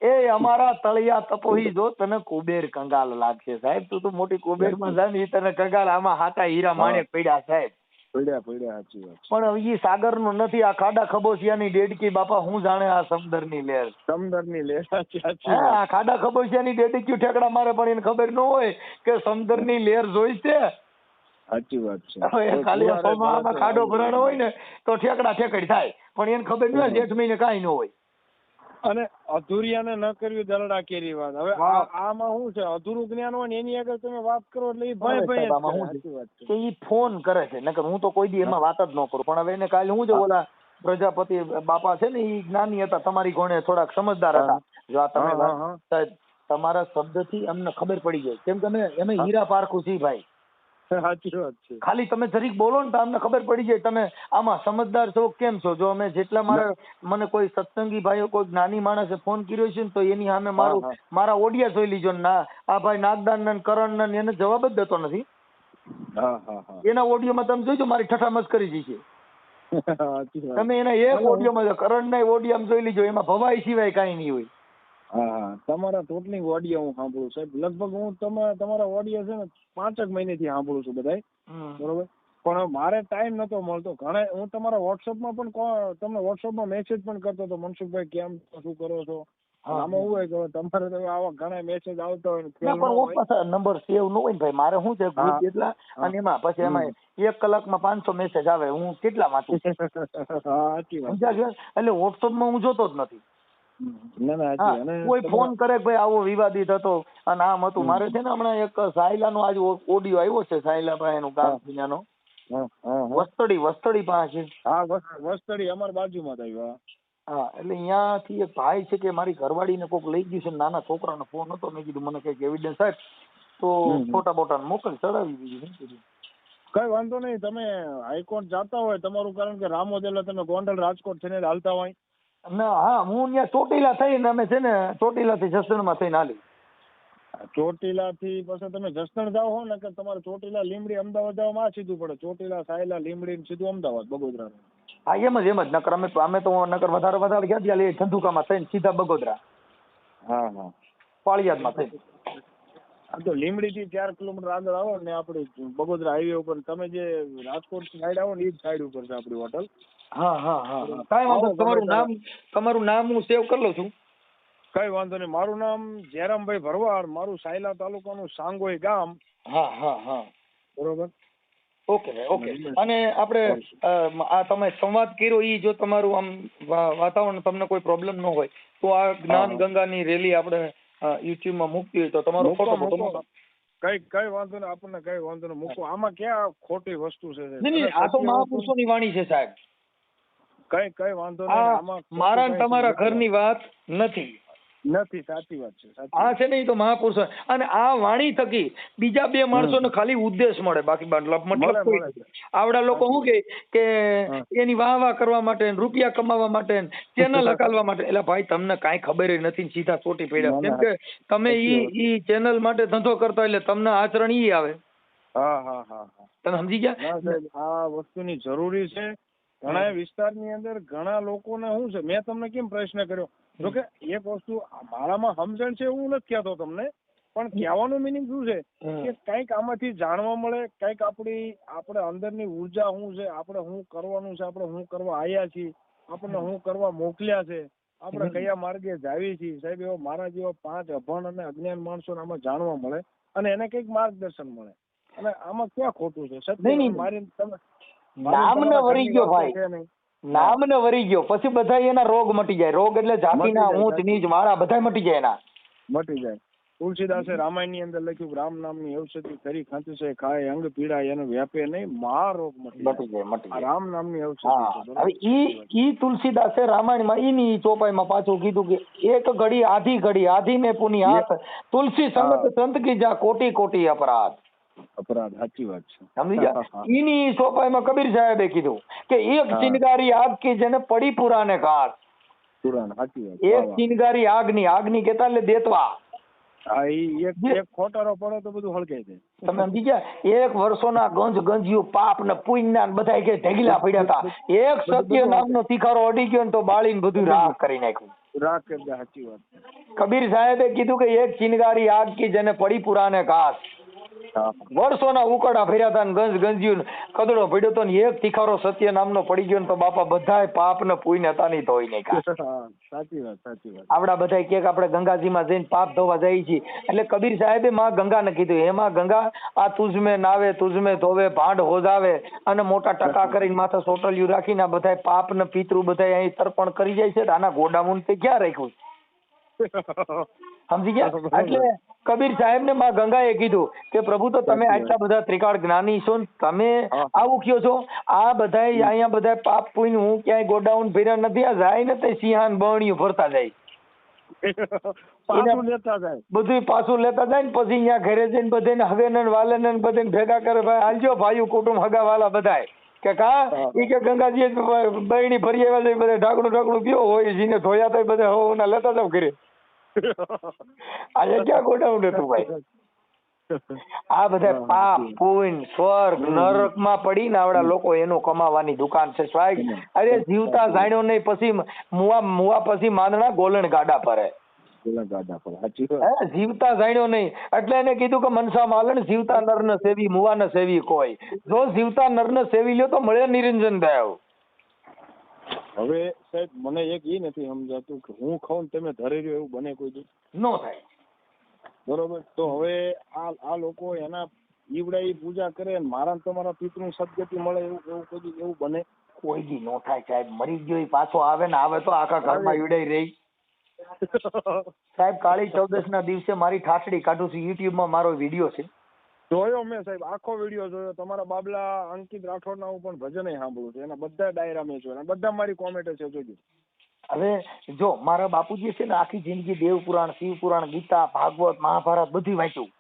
એ અમારા તળિયા તપોહી જો તને કુબેર કંગાલ લાગશે. સાહેબ તું તો મોટી કુબેર માં જા ને તને કંગાલ આમાં હાથા હીરા માણેક પડ્યા સાહેબ. પણ હવે ઈ સાગર નું નથી આ ખાડા ખબોચિયાની ડેડકી બાપા હું જાણે આ સમદર ની લેર. આ ખાડા ખબોચિયાની ડેડકી ઠેકડા મારે પણ એને ખબર ન હોય કે સમદર ની લેર જોઈ છે. સાચી વાત છે. હવે ખાલી આમાં ખાડો ભરાણો હોય ને તો ઠેકડા ઠેકડી થાય પણ એને ખબર ન હોય જેઠ મહિને કાંઈ ન હોય. અને અધૂરિયાને ન કરવી દલડા કેરી વાત. હવે આમાં શું છે અધૂરું જ્ઞાન હોય ને એની આગળ તમે વાત કરો એટલે એ ઈ ફોન કરે છે નકર હું તો કોઈ દી એમાં વાત જ ન કરું. પણ હવે એને કાલે હું છે ઓલા પ્રજાપતિ બાપા છે ને ઈ જ્ઞાની હતા તમારી ઘોણે થોડાક સમજદાર હતા. જો આ તમે સાહેબ તમારા શબ્દથી અમને ખબર પડી જાય કેમ કે અમે હીરા પારખું છીએ ભાઈ. સાચી વાત છે. ખાલી તમે જરીક બોલો ને તો અમને ખબર પડી જાય તમે આમાં સમજદાર છો કેમ છો. જો અમે જેટલા મને કોઈ સત્સંગી ભાઈઓ કોઈ જ્ઞાની માણસે ફોન કર્યો છે ને તો એની સામે મારા ઓડિયા જોઈ લીજો ના આ ભાઈ નાગદાન ને કરણ ને એને જવાબ જ દેતો નથી. એના ઓડિયોમાં તમે જોઈજો મારી ઠઠા મસ્કરી જ છે. તમે એના એક ઓડિયોમાં કરણ ના ઓડિયામાં જોઈ લીજો એમાં ભવાઈ સિવાય કઈ નહીં હોય. તમારા ટોટલી ઓડિયો હું સાંભળું સાહેબ. લગભગ હું તમારા ઓડિયો છે ને 5 મહિનેથી સાંભળું છું બધાય. બરોબર. પણ મારે ટાઈમ નતો મળતો. ઘણા હું તમારા વોટ્સઅપમાં પણ તમને વોટ્સઅપમાં મેસેજ પણ કરતો હતો મનસુખભાઈ કેમ શું કરો છો. આમાં એવું હોય કે તમારે તો આવા ઘણા મેસેજ આવતા હોય નંબર સેવ ન હોય ને ભાઈ મારે શું છે ગ્રુપ જેટલા અને એમાં પછી એમાં 1 કલાકમાં 500 મેસેજ આવે હું કેટલા વાંચું. એટલે વોટ્સઅપમાં હું જોતો જ નથી. કોઈ ફોન કરે ભાઈ આવો વિવાદિત હતો અને આમ હતું. મારે છે ને હમણાં એક સાયલા નો આજ ઓડિયો આવ્યો છે સાયલા ભાઈ નું ગામ નો વસ્તડી પાસે. વસ્તડી અમારી બાજુમાં આવ્યો. હા એટલે અહીંયાથી એક ભાઈ છે કે મારી ઘરવાળીને કોક લઈ ગયું છે નાના છોકરાનો ફોન હતો મેં કીધું મને કઈક એવિડન્સ સાહેબ તો ફોટા બોટા મોકલ ચડાવી દીધી. કઈ વાંધો નહીં. તમે હાઈકોર્ટ જતા હોય તમારું કારણ કે રામોદેલા તમે ગોંડલ રાજકોટ થઈને હાલતા હોય ના. હા હું ત્યાં ચોટીલા થઈને અમે છે ને ચોટીલા થી જસદણમાં થઈને હાલી. ચોટીલા થી પછી તમે જસદણ જાવ હો ને કે તમારે ચોટીલા લીમડી અમદાવાદ જવામાં સીધું પડે. ચોટીલા સાયલા લીમડી સીધું અમદાવાદ બગોદરા. હા એમ જ નકર અમે તો નકર વધારે ક્યાં ત્યાં ધંધુકામાં થઈને સીધા બગોદરા પાળિયાદમાં થઈને. આ તો લીમડી થી 4 કિલોમીટર આગળ આવો ને આપડી બગોદરા હાઈવે ઉપર તમે જે રાજકોટ સાઈડ આવો ને એ જ સાઈડ ઉપર છે આપડી હોટલ. હા હા હા કાંઈ વાંધો નહીં. તમારું નામ હું સેવ કરી લઉં છું. કઈ વાંધો નહીં. મારું નામ જયરામભાઈ ભરવાડ, મારું સાયલા તાલુકાનું સાંગોઈ ગામ. હા હા હા બરોબર. Okay okay. અને આપણે આ તમે સંવાદ કર્યો ઈ જો તમારું આમ વાતાવરણ તમને કોઈ પ્રોબ્લેમ ન હોય તો આ જ્ઞાન ગંગાની રેલી આપણે યુટ્યુબ માં મૂકતી હોય તો તમારો ફોટો કઈ વાંધો નહીં, આપણને કઈ વાંધો નહીં, મૂકો. આમાં ક્યાં ખોટી વસ્તુ છે? નહીં, આ તો મહાપુરુષોની વાણી છે સાહેબ. કઈ વાંધો નહીં. આમાં મારા ને તમારા ઘરની વાત નથી. સાચી વાત છે. આ છે ને એ તો મહાપુરુષો, અને આ વાણી થકી બીજા 2 માણસોને ખાલી ઉદ્દેશ મળે, બાકી મતલબ આવડા લોકો શું કે એની વાહ કરવા માટે, રૂપિયા કમાવા માટે, ચેનલ હકાલવા માટે. એટલે ભાઈ તમને કાંઈ ખબર નથી, સીધા ચોટી પડ્યા. કેમ કે તમે ઈ ચેનલ માટે ધંધો કરતા એટલે તમને આચરણ ઈ આવે. તમે સમજી ગયા? આ વસ્તુની જરૂરી છે. ઘણા વિસ્તારની અંદર ઘણા લોકોને શું છે, મેં તમને કેમ પ્રશ્ન કર્યો, જોકે એક વસ્તુ મારામાં સમજણ છે એવું નથી કહેતો તમને, પણ કહેવાનું મિનિંગ શું છે કે કંઈક આમાંથી જાણવા મળે, કંઈક આપણે અંદરની ઉર્જા શું છે, આપણે શું કરવાનું છે, આપણે શું કરવા આવ્યા છીએ, આપણને શું કરવા મોકલ્યા છે, આપણે કયા માર્ગે જાવી છીએ. સાહેબ એવો મારા જેવા 5 અભણ અને અજ્ઞાન માણસોને આમાં જાણવા મળે અને એને કંઈક માર્ગદર્શન મળે. અને આમાં ક્યાં ખોટું છે? સત્ય મારી તમે નામ ને વરી ગયો ભાઈ, નામ ને વરી ગયો પછી બધા એના રોગ મટી જાય. રોગ એટલે જાતિના ઊંચ નીચ વાળા બધા મટી જાય, એના મટી જાય. તુલસીદાસે રામાયણ ની અંદર લખ્યું, રામ નામની ઔષધિ કરી ખાંચી છે ખાય, અંગ પીડાય એને વ્યાપે નહીં, મહારોગ મટી જાય. રામ નામની ઔષધિ. હવે ઈ તુલસીદાસે રામાયણમાં ઈની ચોપાઈમાં પાછું કીધું કે એક ઘડી આધી મેં પુની હાથ, તુલસી સંગત સંત કી જા કોટી કોટી અપરાધ. સાચી વાત છે. સમજી ગયા? ઈની ચોપાઈમાં કબીર સાહેબે કીધું કે એક ચિનગારી આગ કી જેને પડી પુરાને ઘાટ. એક ચિનગારી આગની કેતા એટલે દેતવા. એક ખોટારો પડે તો બધું હળગાઈ જાય. તમે સમજી ગયા? 1 વર્ષોના ગંજ્યું પાપ ને પુણ્ય બધા કે ઢગલા પડ્યા હતા. એક સત્ય નામનો તિખારો અડી ગયો ને તો બાળીને બધું રાખ કરી નાખ્યું. સાચી વાત. કબીર સાહેબે કીધું કે એક ચિનગારી આગ કી જેને પડી પુરાને ઘાટ. વર્ષોના ઉકળા ફેર્યા હતા, ગંજ્યું કદડો પડ્યો હતો ને એક તિખારો સત્ય નામનો પડી ગયો ને તો બાપા બધાય પાપ ને પુણ્ય હતા ની ધોઈ નાખ્યા. સાચી વાત. આવડા બધા કે આપણે ગંગાજીમાં જઈને પાપ ધોવા જઈએ છીએ. એટલે કબીર સાહેબે માં ગંગાને કીધું, એમાં ગંગા આ તુજમે નાવે તુજમે ધોવે ભાંડ હોજાવે, અને મોટા ટકા કરીને માથે સોટલિયું રાખીને આ બધા પાપ ને પિતૃ બધા અહીં તર્પણ કરી જાય છે. આના ગોડામું તે ક્યાં રાખ્યું? સમજી ગયા? એટલે કબીર સાહેબ ને માં ગંગાએ કીધું કે પ્રભુ તો તમે આટલા બધા ત્રિકાળ જ્ઞાની છો, તમે આવું કયો છો? આ બધા અહીંયા બધા પાપ પુણ્ય હું ક્યાંય ગોડાઉન ફેર્યા નથી. આ જાય ને તે સિંહાન બરણીયું ફરતા જાય, બધું પાછું લેતા જાય ને પછી અહીંયા ઘરે જઈને બધાને હવેને વાલેને બધાને ભેગા કરે, ભાઈ હાલજો ભાઈ કુટુંબ હગા વાલા બધાય કે ઈ કે ગંગાજી બરણી ફરી આવ્યા છે, બધા ઢાકણું પીવો હોય, જીને ધોયા તો બધા હોના લેતા જાવ ઘરે. આજે ક્યાં ગોડાઉન હતું ભાઈ? આ બધા પાપ પુણ્ય સ્વર્ગ નરક માં પડીને આવડા લોકો એનું કમાવાની દુકાન છે. સ્વાય અરે જીવતા જાણ્યો નહીં, પછી મુવા પછી માંદણા ગોલણ ગાડા ફરે. જીવતા જાણ્યો નહીં એટલે એને કીધું કે મનસા માલણ જીવતા નર ને સેવી મુવા ને સેવી કોઈ. જો જીવતા નર ને સેવી લ્યો તો મળે નિરંજન દેવ. હવે સાહેબ મને એક એ નથી સમજાતું કે હું ખાઉં તમે ધરી રહ્યો એવું બને કોઈ દી? નો થાય. બરોબર. તો હવે આ લોકો એના ઈવડાઈ પૂજા કરે, મારા તમારા પિતૃ સદગતિ મળે એવું બને? કોઈ દી નો થાય સાહેબ. મરી ગયો પાછો આવે ને આવે તો આખા ઘરમાં ઈવડાઈ રહી. સાહેબ કાળી ચૌદશ ના દિવસે મારી ઠાઠડી કાઢું છું. યુટ્યુબ માં મારો વિડીયો છે, જોયો મેં સાહેબ, આખો વિડીયો જોયો. તમારા બાબલા અંકિત રાઠોડ ના હું પણ ભજન સાંભળું છું, એના બધા ડાયરા મેં જોયા, બધા મારી કોમેન્ટ છે જોજો. હવે જો મારા બાપુજી છે ને આખી જિંદગી દેવ પુરાણ, શિવ પુરાણ, ગીતા, ભાગવત, મહાભારત બધું વાંચ્યું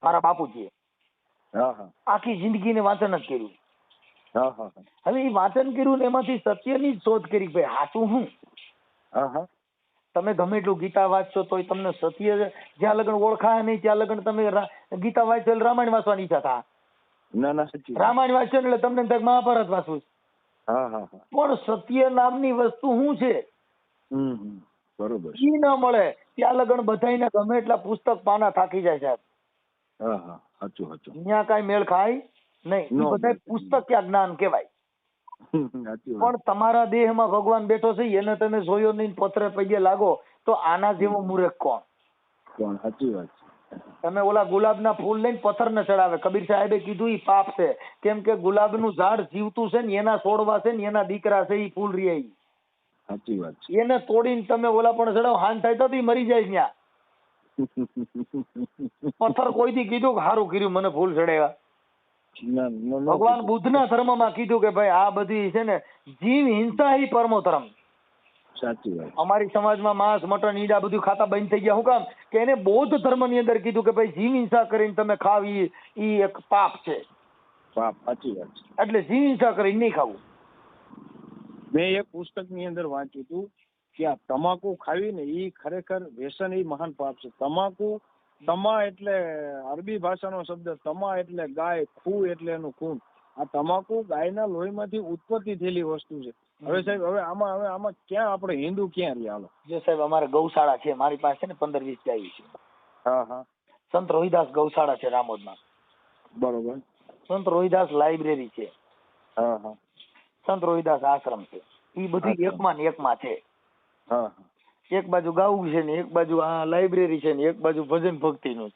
મારા બાપુજીએ. આખી જિંદગી ને વાંચન જ કર્યું. હવે એ વાંચન કર્યું ને એમાંથી સત્યની જ શોધ કરી ભાઈ સાચું હું. તમે ગમે એટલું ગીતા વાંચશો તો તમને સત્ય જ્યાં લગન ઓળખાય નહીં ત્યાં લગન તમે ગીતા વાંચો એટલે રામાયણ વાંચવાની ઈચ્છા થાય. રામાયણ વાંચો એટલે તમને મહાભારત વાંચવું. પણ સત્ય નામની વસ્તુ શું છે? બરોબર. ઈ ન મળે ત્યાં લગન બધાયના ગમે એટલા પુસ્તક પાના થાકી જાય સાહેબ. હા હા, સાચું સાચું. અહીંયા કાંઈ મેળ ખાય નહીં. ઈ બધા પુસ્તક ક્યાં જ્ઞાન કહેવાય. સાચી વાત. પણ તમારા દેહમાં ભગવાન બેઠો છે એને તમે જોયો નહીં, પથરે પગે લાગો તો આના જેવો મૂર્ખ કોણ? કોણ? સાચી વાત છે. તમે ઓલા ગુલાબના ફૂલ લઈને પથ્થર ને ચડાવે, કબીર સાહેબે કીધું ઈ પાપ છે. કેમ કે ગુલાબનું ઝાડ જીવતું છે ને, એના છોડવા છે ને, એના દીકરા છે, ઈ ફૂલ રે ઈ. સાચી વાત છે. એને તોડીને તમે ઓલા પણ ચડાવો, હાન થાય તો ઈ મરી જાય ત્યાં. પથ્થર કોઈથી કીધું કે સારું કર્યું મને ફૂલ ચડાવ્યા? ના, ના, ના. ભગવાન બુદ્ધના ધર્મમાં કીધું કે ભાઈ આ બધી છે ને જીવ હિંસા ઈ પરમો ધર્મ. સાચી વાત. અમારી સમાજમાં માંસ મટન ઈડા બધું ખાતા બંધ થઈ ગયા. શું કામ? કે એને બૌદ્ધ ધર્મની અંદર કીધું કે ભાઈ જીવ હિંસા કરીને તમે ખાવ ઈ એક પાપ છે. પાપ. સાચી વાત છે. એટલે જીવ હિંસા કરીને નહીં ખાવું. મેં એક પુસ્તકની અંદર વાંચ્યું હતું કે આ તમાકુ ખાવી ને એ ખરેખર વ્યસન, એ મહાન પાપ છે. તમાકુ, તમા એટલે અરબી ભાષાનો શબ્દ, તમા એટલે ગાય, ખૂ એટલે એનું ખૂન. આ તમાકુ ગાયના લોહીમાંથી ઉત્પત્તિ થયેલી વસ્તુ છે. હવે સાહેબ, હવે આમાં ક્યાં આપણે હિન્દુ ક્યાં રહ્યા? હાલો. જો સાહેબ અમારે ગૌશાળા છે, મારી પાસે ને 15-20 ગાયો છે. હા હા. સંત રોહિદાસ ગૌશાળા છે રામોદમાં. બરોબર. સંત રોહિદાસ લાઇબ્રેરી છે. હા હા. સંત રોહિદાસ આશ્રમ છે. ઈ બધી એકમાં ને એકમાં છે. હા હા. એક બાજુ ગાવું છે ને એક બાજુ આ લાઇબ્રેરી છે ને એક બાજુ ભજન ભક્તિનું.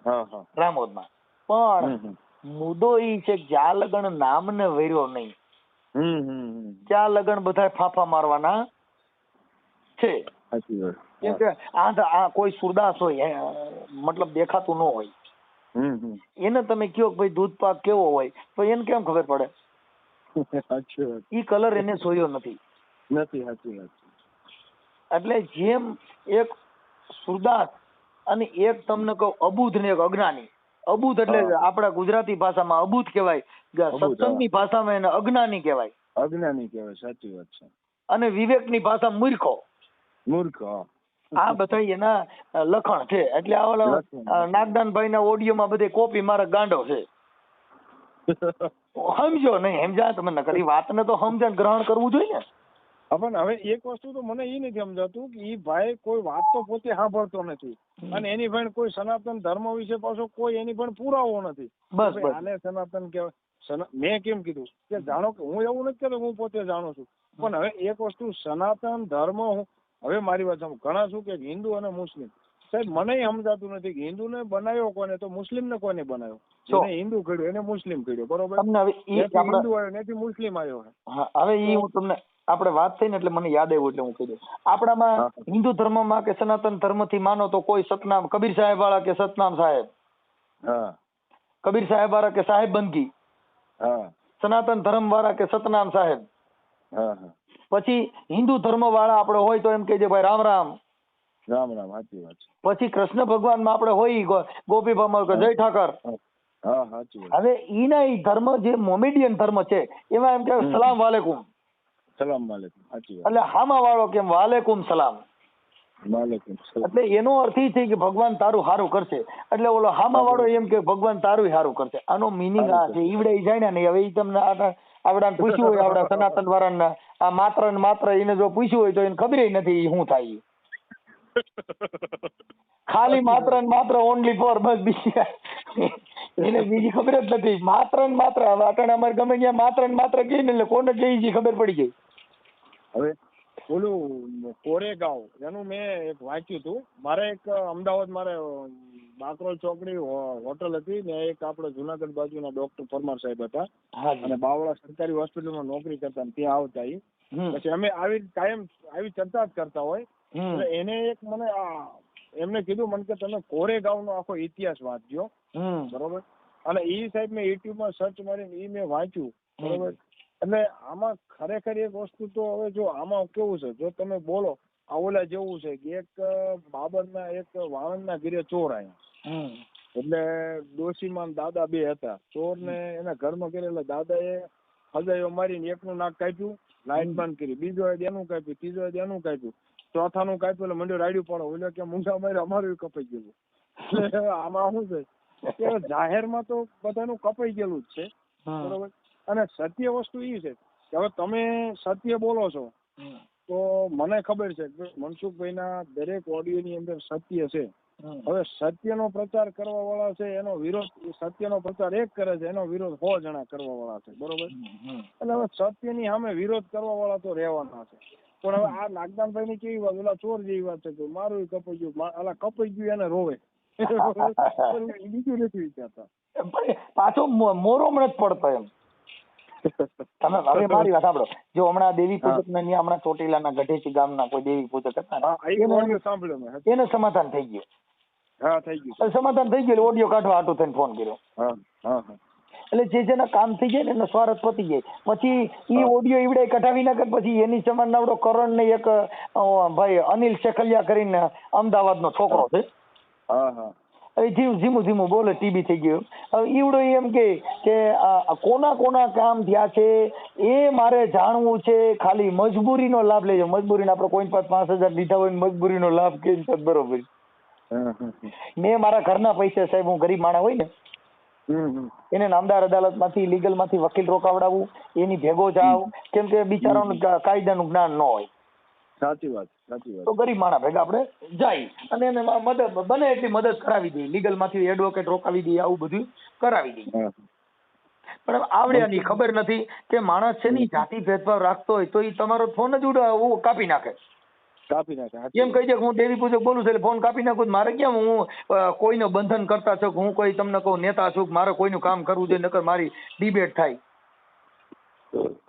હા હા. રામોદમાં. પણ મુદ્દો ઈ છે કે જ્યાં લગન નામને વર્યો નહીં, ત્યાં લગન બધા ફાફા મારવાના છે. સાચી વાત. કેમ કે આ કોઈ સુરદાસ હોય, મતલબ દેખાતું ન હોય, એને તમે કયો કે ભાઈ દૂધ પાક કેવો હોય, તો એને કેમ ખબર પડે? સાચી વાત. ઈ કલર એને જોયો નથી. સાચી વાત. એટલે જેમ એક સુરદાસ અને એક તમને કહું અબુધ ને એક અજ્ઞાની. અબુધ એટલે આપણા ગુજરાતી ભાષામાં અબુધ કહેવાય, સત્સંગની ભાષામાં એને અજ્ઞાની કહેવાય. અજ્ઞાની કહેવાય. સાચી વાત છે. અને વિવેકની ભાષામાં મૂર્ખો. મૂર્ખ. આ બધા એના લખણ છે. એટલે આ નાગદાનભાઈ ના ઓડિયોમાં બધે કોપી મારા ગાંડો છે. સમજો નહીં સમજા તમે નકરી વાતને તો સમજણ ગ્રહણ કરવું જોઈએ ને. પણ હવે એક વસ્તુ તો મને એ નથી સમજાતું કે ઈ ભાઈ કોઈ વાત તો પોતે સાંભળતો નથી અને એની પણ કોઈ સનાતન ધર્મ વિશે પાછો કોઈ એની પણ પુરાવો નથી. બસ આને સનાતન કહેવાય. મેં કેમ કીધું કે જાણો કે હું એવું નથી કહેતો હું પોતે જાણું છું, પણ હવે એક વસ્તુ સનાતન ધર્મ, હવે મારી વાત સાંભળો, ઘણા શું કે હિન્દુ અને મુસ્લિમ. સાહેબ મને સમજાતું નથી કે હિન્દુને બનાવ્યો કોને, તો મુસ્લિમને કોને બનાવ્યો? એને હિન્દુ કર્યો, એને મુસ્લિમ કર્યો. બરોબર. હિન્દુ આવ્યો નથી મુસ્લિમ આવ્યો. હવે ઈ હું તમને આપણે વાત થઈ ને એટલે મને યાદ આવ્યું એટલે હું કહી દઉં. આપણામાં હિન્દુ ધર્મમાં કે સનાતન ધર્મ થી માનો તો કોઈ સતનામ કબીર સાહેબ વાળા કે સતનામ સાહેબ, કબીર સાહેબ વાળા કે સાહેબ બંદગી, સનાતન ધર્મ વાળા કે સતનામ સાહેબ. પછી હિન્દુ ધર્મ વાળા આપણે હોય તો એમ કહી દે ભાઈ રામ રામ. રામ રામ. સાચી વાત. પછી કૃષ્ણ ભગવાન માં આપણે હોય ગોપી ભામર કે જય ઠાકર. હવે ઈના ઈ ધર્મ જે મોમેડિયન ધર્મ છે એમાં એમ કે સલામ વાલેકુમ. સલામ વાલેકુમ. સાચી વાત. એટલે હામા વાળો કેમ વાલેકુમ સલામ. વાલેકુમ સલામ. એટલે એનો અર્થ એ છે કે ભગવાન તારું સારું કરશે. એટલે ઓલો હામા વાળો એમ કે ભગવાન તારું સારું કરશે. આનો મિનિંગ આ છે. ઈવડે જાય ને હવે ઈ તમને આવડાને પૂછ્યું હોય, આવડા સનાતન વાળાને આ માત્ર ને માત્ર એને જો પૂછ્યું હોય તો એને ખબર નથી શું થાય. ખાલી માત્ર ને માત્ર ઓનલી ફોર, બસ બીજી એને બીજી ખબર જ નથી. માત્ર ને માત્ર અટાણે અમારે ગમે ત્યાં માત્ર ને માત્ર કહીને એટલે કોને કઈ છે ખબર પડી ગઈ. હવે ઓલું કોરેગાંવ એનું મેં એક વાંચ્યું હતું. મારે એક અમદાવાદ મારે બાકરોલ ચોકડી હોટલ હતી ને, એક આપણે જુનાગઢ બાજુના ડોક્ટર પરમાર સાહેબ હતા અને બાવળા સરકારી હોસ્પિટલમાં નોકરી કરતા, ત્યાં આવતા. પછી અમે આવી કાયમ આવી ચર્ચા જ કરતા હોય. એને એક મને એમને કીધું મને કે તમે કોરેગાંવ નો આખો ઇતિહાસ વાંચજો. બરોબર. અને ઈ સાહેબ મેં યુટ્યુબમાં સર્ચ મારીને ઈ મેં વાંચ્યું. બરોબર. એટલે આમાં ખરેખર એક વસ્તુ તો હવે જો આમાં કેવું છે, જો તમે બોલો આ ઓલા જેવું છે કે એક બાબરના એક વાણંદના ઘીરે ચોર આવ્યા. એટલે ડોશીમાં દાદા બે હતા. ચોર ને એના ઘરમાં કરેલા દાદાએ હજાયો મારીને એકનું નાક કાપ્યું, લાઈટ બંધ કરી, બીજો એનું કાપ્યું, ત્રીજો એનું કાપ્યું, ચોથાનું કાપ્યું એટલે મંડ્યો રાડ્યું પણ ઓલો કે મુંડા મારી અમારું કપાઈ ગયેલું. એટલે આમાં શું છે કે જાહેરમાં તો બધાનું કપાઈ ગયેલું જ છે. બરોબર. અને સત્ય વસ્તુ એ છે કે હવે તમે સત્ય બોલો છો તો મને ખબર છે કે મનસુખભાઈના દરેક ઓડિયોની અંદર સત્ય છે. હવે સત્યનો પ્રચાર કરવા વાળા છે એનો વિરોધ, સત્યનો પ્રચાર એક કરે છે એનો વિરોધ 100 જણા કરવા વાળા છે, બરોબર. એટલે હવે સત્યની સામે વિરોધ કરવા વાળા તો રહેવાના છે. પણ હવે આ નાગદાનભાઈ ની કેવી વાત, ઓલા ચોર જેવી વાત છે કે મારું કપાઈ ગયું, ઓલા કપાઈ ગયું એને રોવે. બીજું નથી વિચારતા. પાછો મોરોમ જ પડતો એમ. તમે હવે મારી વાત સાંભળો, જો હમણાં દેવી પૂજક ને હમણાં ચોટીલાના ગઢેચી ગામના કોઈ દેવી પૂજક હતા, એને સમાધાન થઈ ગયું. હા, થઈ ગયું સમાધાન થઈ ગયું, ઓડિયો કાઢવા હાટું થઈને ફોન કર્યો. એટલે જે જેના કામ થઈ જાય ને એનો સ્વાર્થ પતી જાય. પછી ઈ ઓડિયો ઈવડે કઢાવી નાખે, પછી એની સમાન નાવડો કરણ ને એક ભાઈ અનિલ શેખલિયા કરીને અમદાવાદનો છોકરો છે, ધીમું ધીમું બોલે, ટીબી થઈ ગયું. હવે ઈવડો એમ કે કોના કામ થયા છે એ મારે જાણવું છે, ખાલી મજબૂરીનો લાભ લેજો. મજબૂરીનો આપણે કોઈ પાસે 5,000 લીધા હોય મજબૂરીનો લાભ કે બરોબર. મેં મારા ઘરના પૈસા, સાહેબ હું ગરીબ માણસ હોય ને એને નામદાર અદાલત માંથી, લીગલ માંથી વકીલ રોકાવડાવું, એની ભેગો જાવ, કેમ કે બિચારાનું કાયદાનું જ્ઞાન ન હોય. સાચી વાત. તો ગરીબ માણસ ભેગા આપણે જાય અને એને મદદ બને એટલી મદદ કરાવી દઈએ, લીગલ માંથી એડવોકેટ રોકાવી દઈએ, આવું બધું કરાવી દઈએ. પણ આવડ્યાની ખબર નથી કે માણસ છે ની જાતિ ભેદભાવ રાખતો હોય તો એ તમારો ફોન જ કાપી નાખે. એમ કહી દે હું દેવી પૂજક બોલું છું એટલે ફોન કાપી નાખું. મારે કેમ હું કોઈનું બંધન કરતા છું, હું કોઈ તમને કહું નેતા છું, મારે કોઈનું કામ કરવું જોઈએ, નકર મારી ડિબેટ થાય.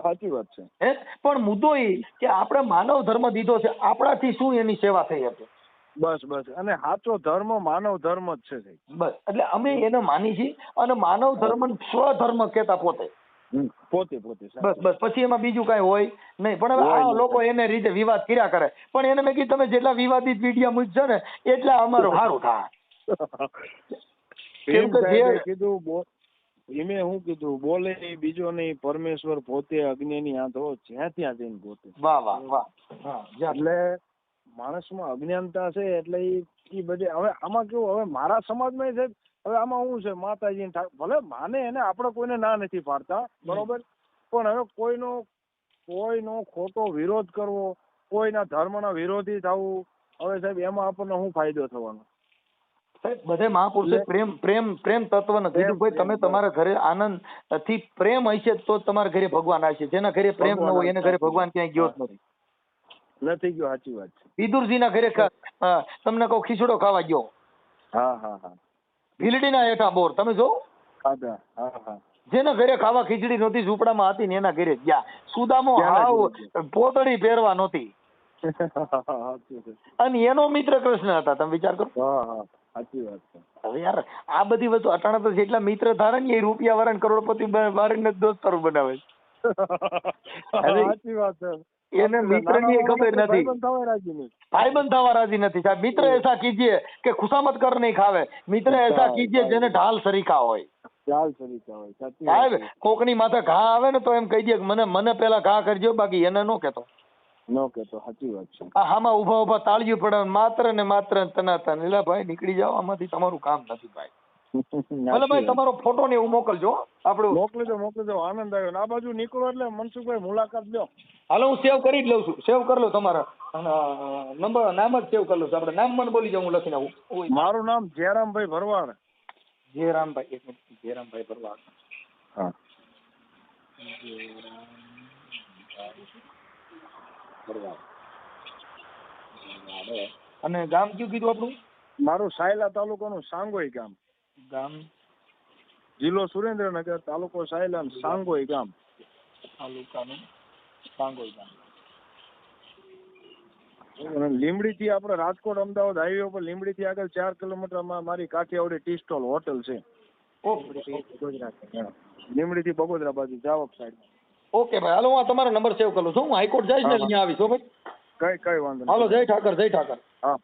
સાચી વાત છે. પણ મુદ્દો એ કે આપણે માનવ ધર્મ દીધો છે, આપણાથી શું એની સેવા થઈ હતી. બસ અને સાચો ધર્મ માનવ ધર્મ જ છે. બસ એટલે અમે એને માની છીએ અને માનવ ધર્મ સ્વધર્મ કેતા પોતે. બસ પછી એમાં બીજું કઈ હોય નહીં. પણ હવે આ લોકો એને રીતે વિવાદ કર્યા કરે, પણ એને મેં કીધું તમે જેટલા વિવાદિત વિડીયો મૂકશો ને એટલા અમારું સારું થાય. કેમ કે એમે હું કીધું બોલે બીજો નહીં, પરમેશ્વર પોતે અગ્નિની આંધળો જ્યાં ત્યાં જઈને પોતે. વાહ. એટલે માણસમાં અજ્ઞાનતા છે એટલે એ બધે. હવે આમાં કેવું, હવે મારા સમાજમાં છે, હવે આમાં શું છે, માતાજી ભલે માને એને આપણે કોઈને ના નથી પાડતા, બરોબર, પણ હવે કોઈનો ખોટો વિરોધ કરવો, કોઈના ધર્મના વિરોધી થવું, હવે સાહેબ એમાં આપણને શું ફાયદો થવાનો? બધે મહાપુરુષે પ્રેમ તત્વને કીધું ભાઈ તમે તમારા ઘરે આનંદ થી પ્રેમ હશે તો તમારા ઘરે ભગવાન આવશે. જેના ઘરે પ્રેમ ન હોય એના ઘરે ભગવાન ક્યાંય ગયો જ નથી ગયો. સાચી વાત છે. વિદુરજી ના ઘરે તમને કહું ખીચડો ખાવા ગયો. ભીલડીના હેઠા બોર તમે જો. જેના ઘરે ખાવા ખીચડી નહોતી, ઝૂંપડામાં હતી ને એના ઘરે ગયા. સુદામો હાવ પોતળી પહેરવા નહોતી અને એનો મિત્ર કૃષ્ણ હતા. તમે વિચાર કરો. સાચી વાત છે. હવે યાર આ બધી વસ્તુ અટાણા તો જેટલા મિત્ર ધારે ને એ રૂપિયા વાળા કરોડપતિ વાળાને દોસ્તારો બનાવે. સાચી વાત છે. એને મિત્ર ની ખબર નથી, ભાઈબંધ થવા રાજી નથી. સાહેબ મિત્ર એસા કીજીએ કે ખુશામત કર નહીં ખાવે, મિત્ર એસા કીજીએ જેને ઢાલ સરીખા હોય. સાહેબ કોકની માથે ઘા આવે ને તો એમ કહી દે મને પેલા ઘા કરજો, બાકી એને નો કેતો. સાચી વાત છે. આમાં ઉભા તાળીઓ પડે માત્ર ને માત્ર તનાતન. એટલે ભાઈ નીકળી જાવ આમાંથી, તમારું કામ નથી ભાઈ. ભલે ભાઈ તમારો ફોટો ને એવું મોકલજો, આપણું મોકલજો. આનંદ આવ્યો. આ બાજુ નીકળો એટલે મનસુખભાઈ મુલાકાત લ્યો. હાલો હું સેવ કરી જ લઉં છું. સેવ કરી લો તમારા નંબર, નામ જ સેવ કરી લઉં છું. આપણે નામ મને બોલી જાવ, હું લખીને આવું. મારું નામ જયરામભાઈ ભરવાડ. જયરામભાઈ, એક મિનિટ, જયરામભાઈ ભરવાડ. હા, અને ગામ કયું કીધું આપણું? મારું સાયલા તાલુકાનું સાંગોઈ ગામ. જિલ્લો સુરેન્દ્રનગર, તાલુકો સાયલા, સાંગોઈ ગામ. તાલુકાનું સાંગોઈ ગામ. લીમડી થી આપણે રાજકોટ અમદાવાદ હાઈવે ઉપર લીમડી થી આગળ 4 કિલોમીટરમાં મારી કાઠિયાવાડી ટી સ્ટોલ હોટલ છે. લીમડી થી બગોદરા બાજુ જાવક સાઈડ. ઓકે ભાઈ, હાલો હું તમારો નંબર સેવ કરું છું. હું હાઈકોર્ટ જઈશ ને અહીંયા આવીશ. હો ભાઈ, કઈ વાંધો નહીં. હાલો, જય ઠાકર. હા.